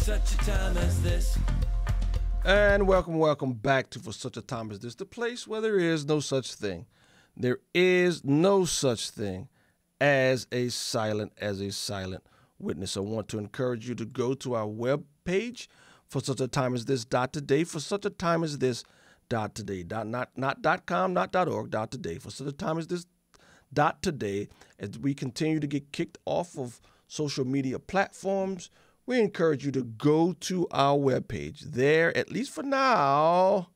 such a time as this. And welcome back to For Such a Time as This, the place where there is no such thing. There is no such thing as a silent witness. I want to encourage you to go to our web page, for such a time as this.today, for such a time as this.today. Not .com, not .org, .today. For such a time as this.today. As we continue to get kicked off of social media platforms, we encourage you to go to our webpage. There, at least for now,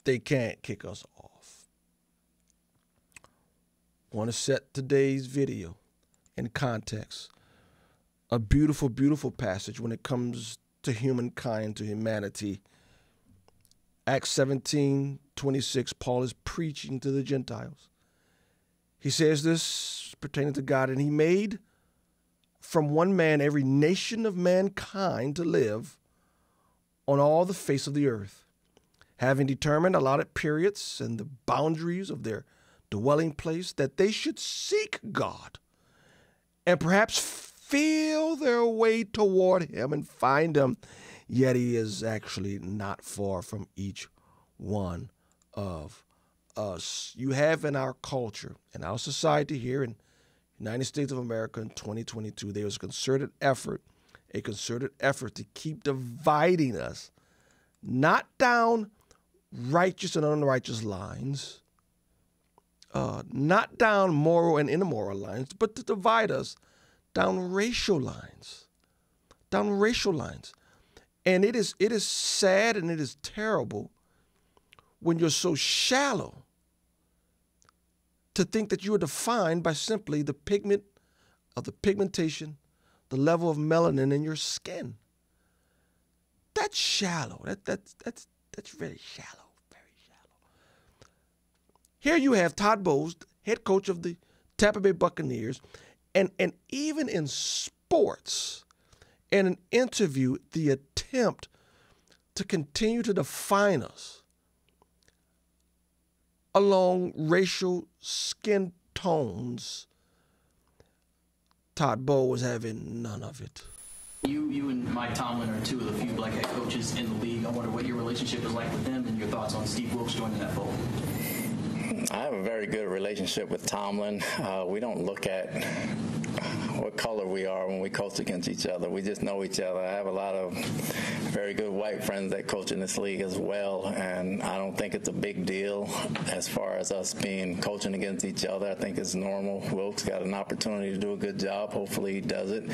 they can't kick us off. I want to set today's video in context. A beautiful, beautiful passage when it comes to humankind, to humanity. Acts 17:26, Paul is preaching to the Gentiles. He says this pertaining to God, and he made from one man every nation of mankind to live on all the face of the earth, having determined allotted periods and the boundaries of their dwelling place, that they should seek God and perhaps feel their way toward him and find him, yet he is actually not far from each one of us. You have in our culture, in our society here in United States of America in 2022, there was a concerted effort to keep dividing us, not down righteous and unrighteous lines, not down moral and immoral lines, but to divide us down racial lines, And it is sad and it is terrible when you're so shallow to think that you are defined by simply the pigment of the pigmentation, the level of melanin in your skin. That's shallow. That's very shallow, very shallow. Here you have Todd Bowles, head coach of the Tampa Bay Buccaneers, and even in sports, in an interview, the attempt to continue to define us along racial skin tones, Todd Bowles was having none of it. You and Mike Tomlin are two of the few black head coaches in the league. I wonder what your relationship is like with them and your thoughts on Steve Wilkes joining that fold. I have a very good relationship with Tomlin. We don't look at what color we are when we coach against each other. We just know each other. I have a lot of very good white friends that coach in this league as well, and I don't think it's a big deal as far as us coaching against each other. I think it's normal. Wilkes got an opportunity to do a good job. Hopefully he does it.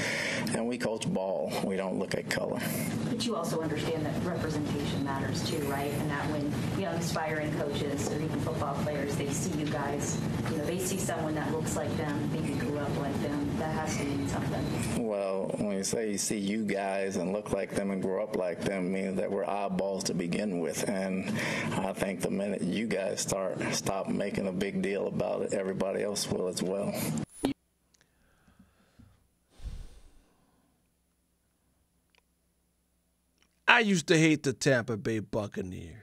And we coach ball. We don't look at color. But you also understand that representation matters too, right? And that when young aspiring coaches or even football players, they see you guys, they see someone that looks like them, maybe grew up like them, that has to mean something. Well, when you say you see you guys and look like them and grow up like them, means that we're oddballs to begin with. And I think the minute you guys stop making a big deal about it, everybody else will as well. I used to hate the Tampa Bay Buccaneers.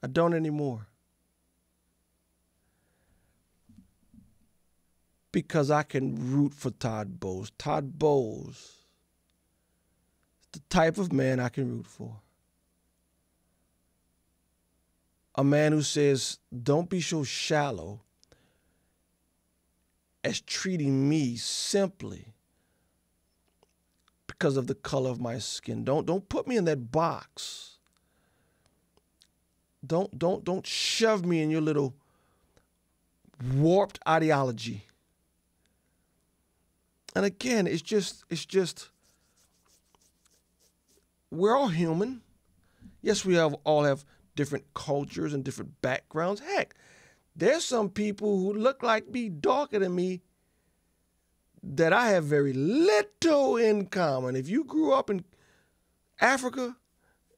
I don't anymore. Because I can root for Todd Bowles. Todd Bowles is the type of man I can root for. A man who says, don't be so shallow as treating me simply because of the color of my skin. Don't put me in that box. Don't shove me in your little warped ideology. And again, it's just, we're all human. Yes, we all have different cultures and different backgrounds. Heck, there's some people who look like me, darker than me, that I have very little in common. If you grew up in Africa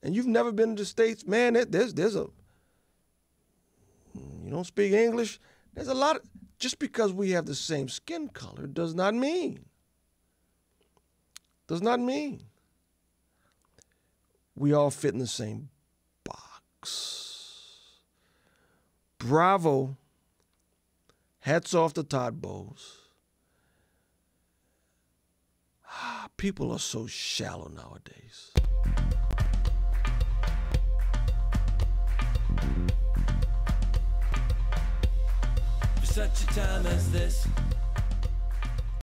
and you've never been to the States, man, there's a, you don't speak English, there's a lot of, just because we have the same skin color does not mean we all fit in the same box. Bravo. Hats off to Todd Bowles. People are so shallow nowadays. For such a time as this,